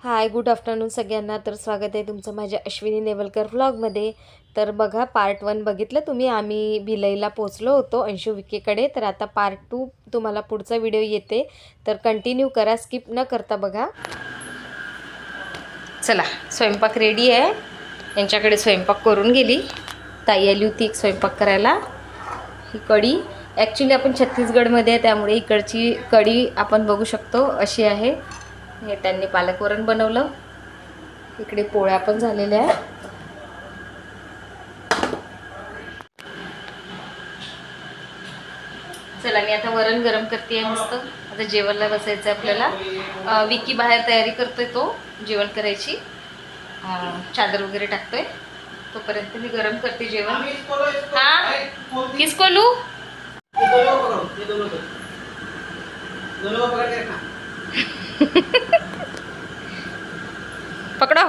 हाय, good afternoon सगळ्यांना. तर स्वागत आहे तुमचं माझ्या अश्विनी नेवलकर व्लॉगमध्ये. तर बघा, पार्ट 1 बघितलं तुम्ही. आम्ही भिलईला पोचलो होतो अंशू विकेकडे. तर आता पार्ट 2 तुम्हाला पुढचा व्हिडिओ येते, तर कंटिन्यू करा, स्किप न करता बघा. चला, स्वयंपाक रेडी आहे. यांच्याकडे स्वयंपाक करून गेली ताई. आली होती एक स्वयंपाक करायला. ही कढी ॲक्च्युली आपण छत्तीसगडमध्ये आहे, त्यामुळे इकडची कढी आपण बघू शकतो अशी आहे. हे त्यांनी पालक वरण बनवलं. इकडे पोळ्या पण झालेल्या आहेत. चला, मी आता वरण गरम करते मस्त. आता जेवणला बसायचं आपल्याला. विकी बाहेर तयारी करतोय, तो जेवण करायची. चादर वगैरे टाकतोय. तोपर्यंत मी गरम करते जेवण. हा, किसको लू? पकड़ो.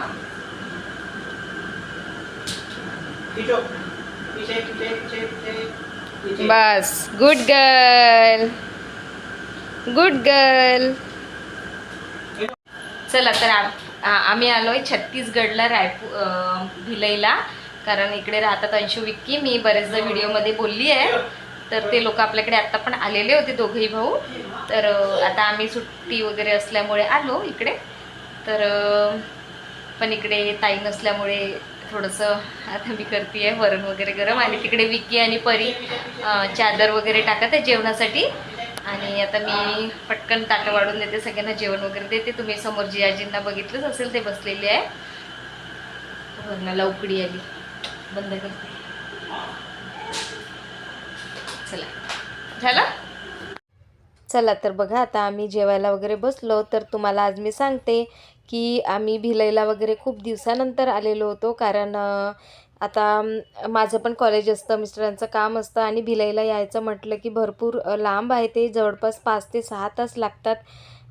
बस, गुड गर्ल, गुड गर्ल. चला, तर आम्ही आलोय छत्तीसगडला, भिलईला. कारण इकडे राहतात अंशू विक्की. मी बरेचदा व्हिडिओमध्ये बोलली आहे. तर ते लोक आपल्याकडे आत्ता पण आलेले होते, दोघेही भाऊ. तर आता आम्ही सुट्टी वगैरे असल्यामुळे आलो इकडे. तर पण इकडे ताई नसल्यामुळे थोडंसं आता मी करते आहे वरण वगैरे गरम. आणि तिकडे विक्की आणि परी चादर वगैरे टाकत आहे जेवणासाठी. आणि आता मी पटकन ताटं वाढून देते, सगळ्यांना जेवण वगैरे देते. तुम्ही समोर जी आजींना बघितलंच असेल, ते बसलेले आहे. वरणाला उकडी आली, बंद करते. चला, झालं. चला, तर बघा, आता आम्ही जेवायला वगैरे बसलो. तर तुम्हाला आज मी सांगते की आम्ही भिलईला वगैरे खूप दिवसानंतर आलेलो होतो. कारण आता माझं पण कॉलेज असतं, मिस्टरांचं काम असतं. आणि भिलईला यायचं म्हटलं की भरपूर लांब आहे. ते जवळपास 5 ते 6 तास लागतात.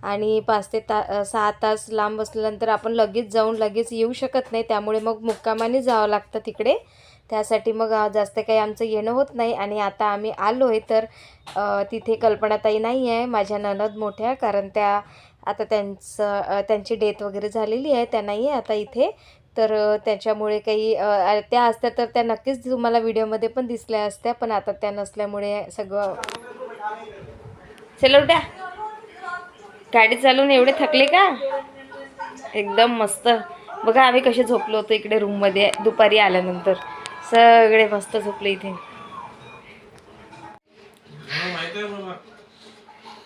आणि 5 ते 6 तास लांब असल्यानंतर आपण लगेच जाऊन लगेच येऊ शकत नाही. त्यामुळे मग मुक्कामाने जावं लागतं तिकडे. त्यासाठी मग जास्त काही आमचं येणं होत नाही. आणि आता आम्ही आलो आहे. तर तिथे कल्पनाताई नाही आहे, माझ्या नणद मोठ्या. कारण त्या आता त्यांची डेथ वगैरे झालेली आहे, त्या नाही आहे आता इथे. तर त्याच्यामुळे काही त्या असत्या तर त्या नक्कीच तुम्हाला व्हिडिओमध्ये पण दिसल्या असत्या. पण आता त्या नसल्यामुळे सगळं. चलो उठ्या. गाडी चालवून एवढे थकले का? एकदम मस्त. बघा, आम्ही कसे झोपलो होतो इकडे रूममध्ये दुपारी आल्यानंतर. सगळे मस्त झोपले इथे.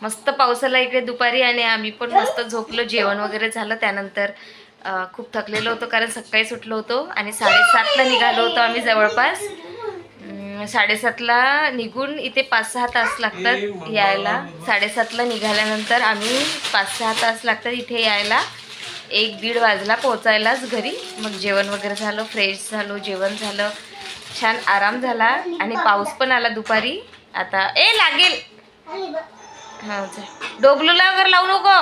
मस्त पाऊस आला इकडे दुपारी. आणि आम्ही पण मस्त झोपलो. जेवण वगैरे झालं त्यानंतर. खूप थकलेलो होतो कारण सकाळी सुटलो होतो. आणि 7:30ला निघालो होतो आम्ही. जवळपास 7:30ला निघून इथे 5-6 तास लागतात यायला. 7:30ला निघाल्यानंतर आम्ही 5-6 तास लागतात इथे यायला. 1-1:30 वाजला पोचायलाच घरी. मग जेवण वगैरे झालं, फ्रेश झालो, जेवण झालं, छान आराम झाला. आणि पाऊस पण आला दुपारी. आता लागेल. हा, डोगलूला वगैरे लावू नको.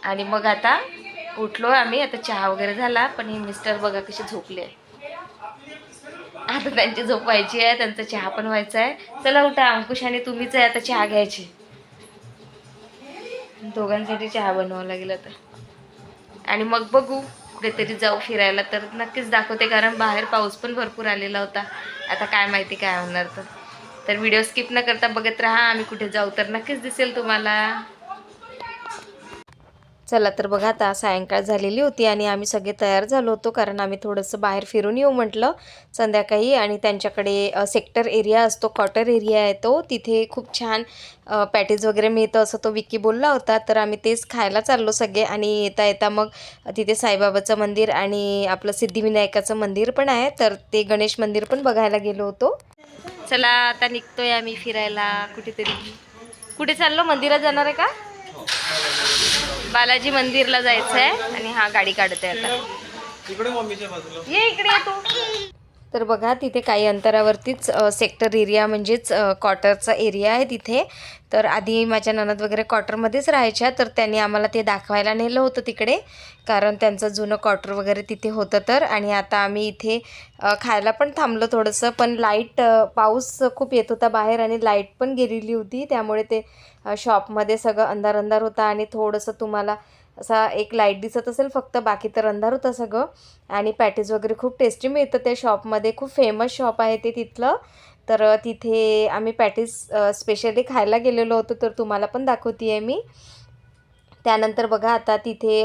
आणि मग आता उठलो आम्ही. आता चहा वगैरे झाला. पण हे मिस्टर बघा कसे झोपले. आता त्यांची झोप व्हायची आहे, त्यांचा चहा पण व्हायचा आहे. चला उठा. अंकुश आणि तुम्हीच आहे आता चहा घ्यायची. दोघांसाठी चहा बनवावं लागेल आता. आणि मग बघू, कुठेतरी जाऊ फिरायला. तर नक्कीच दाखवते, कारण बाहेर पाऊस पण भरपूर आलेला होता. आता काय माहिती काय होणार. तर व्हिडिओ स्किप न करता बघत राहा. आम्ही कुठे जाऊ तर नक्कीच दिसेल तुम्हाला. चला, तर बघा, आता सायंकाळ झालेली होती आणि आम्ही सगळे तयार झालो होतो. कारण आम्ही थोडंसं बाहेर फिरून येऊ म्हटलं संध्याकाळी. आणि त्यांच्याकडे सेक्टर एरिया असतो, क्वार्टर एरिया आहे तो. तिथे खूप छान पॅटीज वगैरे मिळतं असं तो विक्की बोलला होता. तर आम्ही तेच खायला चाललो सगळे. आणि येता येता मग तिथे साईबाबाचं मंदिर आणि आपलं सिद्धिविनायकाचं मंदिर पण आहे. तर ते गणेश मंदिर पण बघायला गेलो होतो. चला, आता निघतोय आम्ही फिरायला कुठेतरी. कुठे चाललो? मंदिरात जाणार आहे का? बालाजी मंदिरला जायचं आहे. आणि हा गाडी काढत आहे आता. ये इकडे, येतो. तर बघा तिथे काही अंतरावरतीच सेक्टर एरिया म्हणजेच क्वार्टरचा एरिया आहे तिथे. तर आधी माझ्या नणंद वगैरे क्वार्टरमध्येच राहायच्या, तर त्यांनी आम्हाला ते दाखवायला नेलं होतं तिकडे, कारण त्यांचं जुनं क्वार्टर वगैरे तिथे होतं. तर आणि आता आम्ही इथे खायला पण थांबलो थोडंसं, पण लाईट पाऊस खूप येत होता बाहेर आणि लाईट पण गेलेली होती, त्यामुळे ते शॉपमध्ये सगळं अंधार अंधार होता आणि थोडंसं तुम्हाला असा एक लाईट दिसत असेल फक्त, बाकी तर अंधार होता सगळं. आणि पॅटीज वगैरे खूप टेस्टी मिळतं त्या शॉपमध्ये, खूप फेमस शॉप आहे ते तिथलं. तर तिथे आम्ही पॅटीज स्पेशली खायला गेलेलो होतो, तर तुम्हाला पण दाखवते आहे मी. त्यानंतर बघा आता तिथे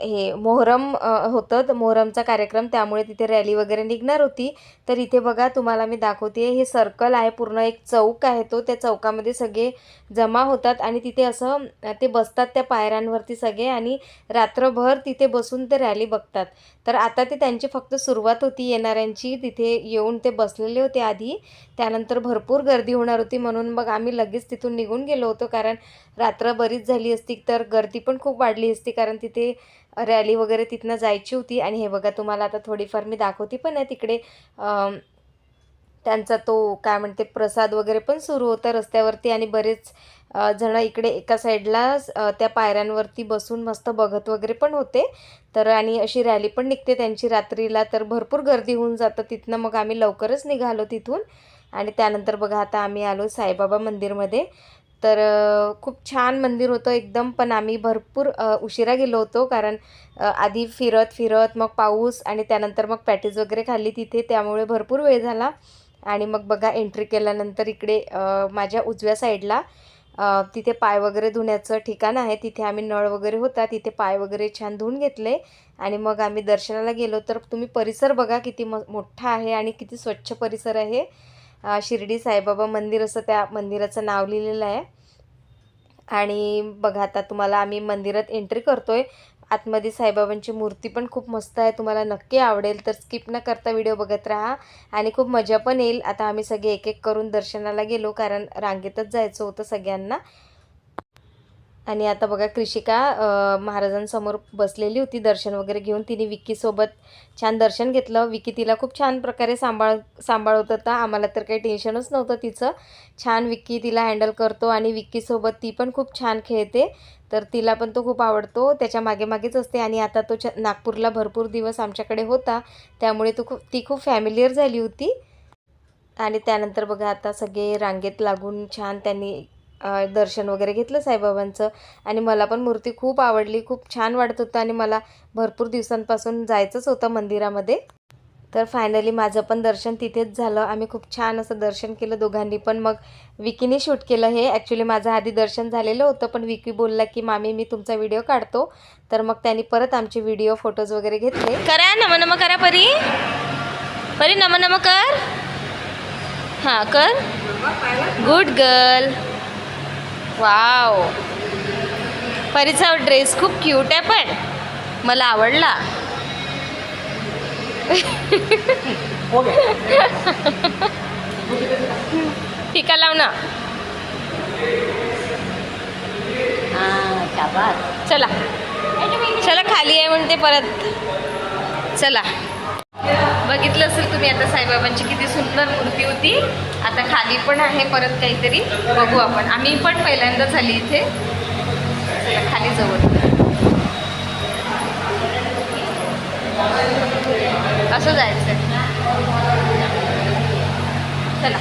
हे मोहरम होतं, तर मोहरमचा कार्यक्रम, त्यामुळे तिथे रॅली वगैरे निघणार होती. तर इथे बघा तुम्हाला मी दाखवते, हे सर्कल आहे, पूर्ण एक चौक आहे तो, त्या चौकामध्ये सगळे जमा होतात आणि तिथे असं ते बसतात त्या पायऱ्यांवरती सगळे आणि रात्रभर तिथे बसून ते रॅली बघतात. तर आता ते त्यांची फक्त सुरुवात होती येणाऱ्यांची, तिथे येऊन ते बसलेले होते आधी, त्यानंतर भरपूर गर्दी होणार होती, म्हणून मग आम्ही लगेच तिथून निघून गेलो होतो, कारण रात्र बरीच झाली असती तर गर्दी पण खूप वाढली असती, कारण तिथे रॅली वगैरे तिथनं जायची होती. आणि हे बघा तुम्हाला आता थोडीफार मी दाखवते पण आहे तिकडे त्यांचा तो काय म्हणते प्रसाद वगैरे पण सुरू होता रस्त्यावरती आणि बरेच जण इकडे एका साईडला त्या पायऱ्यांवरती बसून मस्त बघत वगैरे पण होते. तर आणि अशी रॅली पण निघते त्यांची रात्रीला, तर भरपूर गर्दी होऊन जातं तिथनं. मग आम्ही लवकरच निघालो तिथून आणि त्यानंतर बघा आता आम्ही आलो साईबाबा मंदिरमध्ये. तर खूप छान मंदिर होतं एकदम, पण आम्ही भरपूर उशिरा गेलो होतो, कारण आधी फिरत फिरत मग पाऊस आणि त्यानंतर मग पॅटीज वगैरे खाल्ली तिथे, त्यामुळे भरपूर वेळ झाला. आणि मग बघा एंट्री केल्यानंतर इकडे माझ्या उजव्या साईडला तिथे पाय वगैरे धुण्याचं ठिकाण आहे, तिथे आम्ही नळ वगैरे होता, तिथे पाय वगैरे छान धुवून घेतले आणि मग आम्ही दर्शनाला गेलो. तर तुम्ही परिसर बघा किती मोठा आहे आणि किती स्वच्छ परिसर आहे. शिर्डी साईबाबा मंदिर असं त्या मंदिराचं नाव लिहिलेलं आहे. आणि बघा आता तुम्हाला आम्ही मंदिरात एंट्री करतोय. आतमध्ये साईबाबांची मूर्ती पण खूप मस्त आहे, तुम्हाला नक्की आवडेल, तर स्किप न करता व्हिडिओ बघत राहा आणि खूप मजा पण येईल. आता आम्ही सगळे एक एक करून दर्शनाला गेलो, कारण रांगेतच जायचं होतं सगळ्यांना. आणि आता बघा कृषिका महाराजांसमोर बसलेली होती दर्शन वगैरे घेऊन, तिने विक्कीसोबत छान दर्शन घेतलं. विक्की तिला खूप छान प्रकारे सांभाळत होता, आम्हाला तर काही टेन्शनच नव्हतं तिचं. छान विक्की तिला हँडल करतो आणि विक्कीसोबत ती पण खूप छान खेळते, तर तिला पण तो खूप आवडतो, त्याच्या मागे मागेच असते. आणि आता तो नागपूरला भरपूर दिवस आमच्याकडे होता, त्यामुळे ती खूप फॅमिलियर झाली होती. आणि त्यानंतर बघा आता सगळे रांगेत लागून छान त्यांनी दर्शन वगैरे घेतलं साईबाबांचं. आणि मला पण मूर्ती खूप आवडली, खूप छान वाटत होतं आणि मला भरपूर दिवसांपासून जायचंच होतं मंदिरामध्ये. तर फायनली माझं पण दर्शन तिथेच झालं, आम्ही खूप छान असं दर्शन केलं दोघांनी पण. मग विकीने शूट केलं हे, ॲक्च्युली माझं आधी दर्शन झालेलं होतं, पण विकी बोलला की मामी मी तुमचा व्हिडिओ काढतो, तर मग त्यांनी परत आमचे व्हिडिओ फोटोज वगैरे घेतले. करा नम नम करा परी, परी नम नम कर, हां कर, गुड गर्ल. वाव, परीचा ड्रेस खूप क्यूट आहे, पण मला आवडला. टीका लाव ना. चला चला, खाली आहे म्हणते परत, चला. बघितलं असेल तुम्ही आता साईबाबांची किती सुंदर मूर्ती होती, आता खाली पण आहे परत काहीतरी, बघू आपण. आम्ही पण पहिल्यांदा झाली इथे, चला खाली जाऊ. असं जायचं, चला.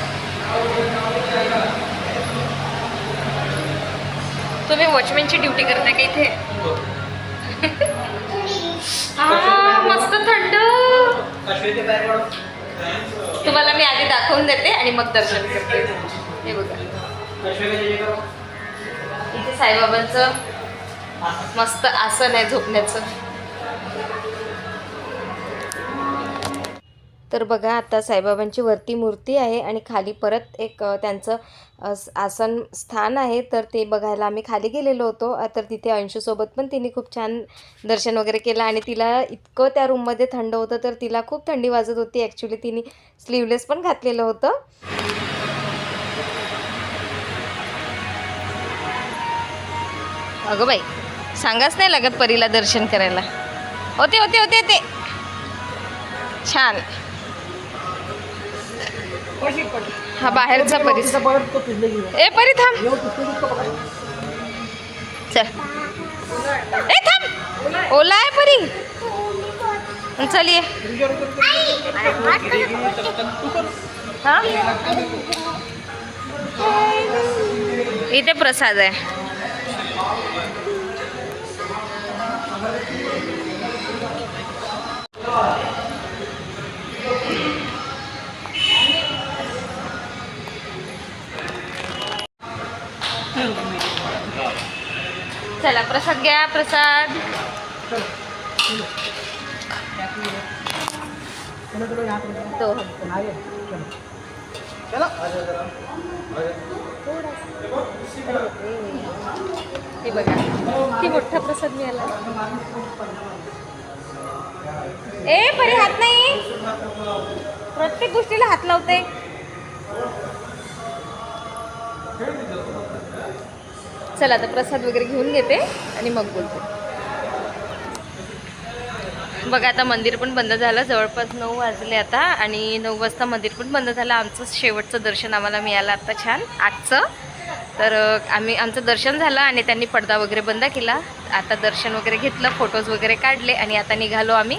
तुम्ही वॉचमॅनची ड्युटी करताय का इथे? मस्त थंड. तुम्हाला मी आधी दाखवून देते आणि मग दर्शन करते. हे बघा इथे साईबाबांचं मस्त आसन आहे झोपण्याचं. तर बघा आता साईबाबांची वरती मूर्ती आहे आणि खाली परत एक त्यांचं आसन स्थान आहे, तर ते बघायला आम्ही खाली गेलेलो होतो. तर तिथे अंशूसोबत पण तिने खूप छान दर्शन वगैरे केलं आणि तिला इतकं त्या रूममध्ये थंड होतं, तर तिला खूप थंडी वाजत होती. ॲक्च्युली तिने स्लीवलेस पण घातलेलं होतं. अगं बाई, सांगाच नाही लागत परीला दर्शन करायला. होते होते होते ते छान. हा बाहेरचा परिसर. ए परी थांब. चल ए थांब. ओला आहे परी. चल ये. हा इथे प्रसाद आहे. चला प्रसाद घ्या. प्रसाद तो हे बघा किती मोठा प्रसाद मिळाला. ए परी हात नाही. प्रत्येक गोष्टीला हात लावते. चला आता प्रसाद वगैरे घेऊन घेते आणि मग बोलते. बघा आता मंदिर पण बंद झालं. जवळपास 9 वाजले आता आणि 9 वाजता मंदिर पण बंद झालं. आमचं शेवटचं दर्शन आम्हाला मिळालं आता छान आजचं. तर आमचं दर्शन झालं आणि त्यांनी पडदा वगैरे बंद केला. आता दर्शन वगैरे घेतलं, फोटोज वगैरे काढले आणि आता निघालो आम्ही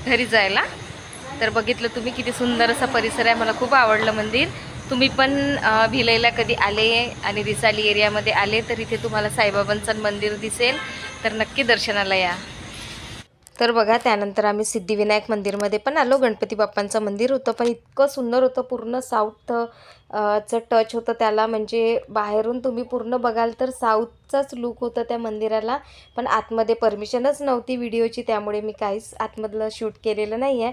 घरी जायला. तर बघितलं तुम्ही किती सुंदर असा परिसर आहे. मला खूप आवडलं मंदिर. तुम्ही पण भिलईला कधी आले आणि रिसाली एरियामध्ये आले तर इथे तुम्हाला साईबाबांचं मंदिर दिसेल, तर नक्की दर्शनाला या. तर बघा त्यानंतर आम्ही सिद्धिविनायक मंदिरमध्ये पण आलो. गणपती बाप्पांचं मंदिर होतं पण इतकं सुंदर होतं. पूर्ण साऊथ चं टच होतं त्याला. म्हणजे बाहेरून तुम्ही पूर्ण बघाल तर साऊथचाच लूक होतं त्या मंदिराला. पण आतमध्ये परमिशनच नव्हती व्हिडिओची, त्यामुळे मी काहीच आतमधलं शूट केलेलं नाही आहे.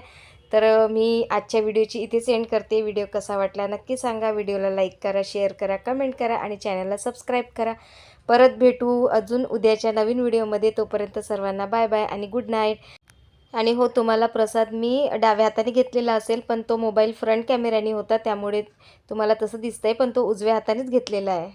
तर मी आजच्या व्हिडिओची इथेच एंड करते. व्हिडिओ कसा वाटला नक्की सांगा. व्हिडिओला लाईक करा, शेअर करा, कमेंट करा आणि चॅनलला सबस्क्राईब करा. परत भेटू अजून उद्याच्या नवीन व्हिडिओमध्ये. तोपर्यंत सर्वांना बाय बाय आणि गुड नाईट. आणि हो तुम्हाला प्रसाद मी डाव्या हाताने घेतलेला असेल पण तो मोबाईल फ्रंट कॅमेऱ्याने होता त्यामुळे तुम्हाला तसं दिसतंय, पण तो उजव्या हातानेच घेतलेला आहे.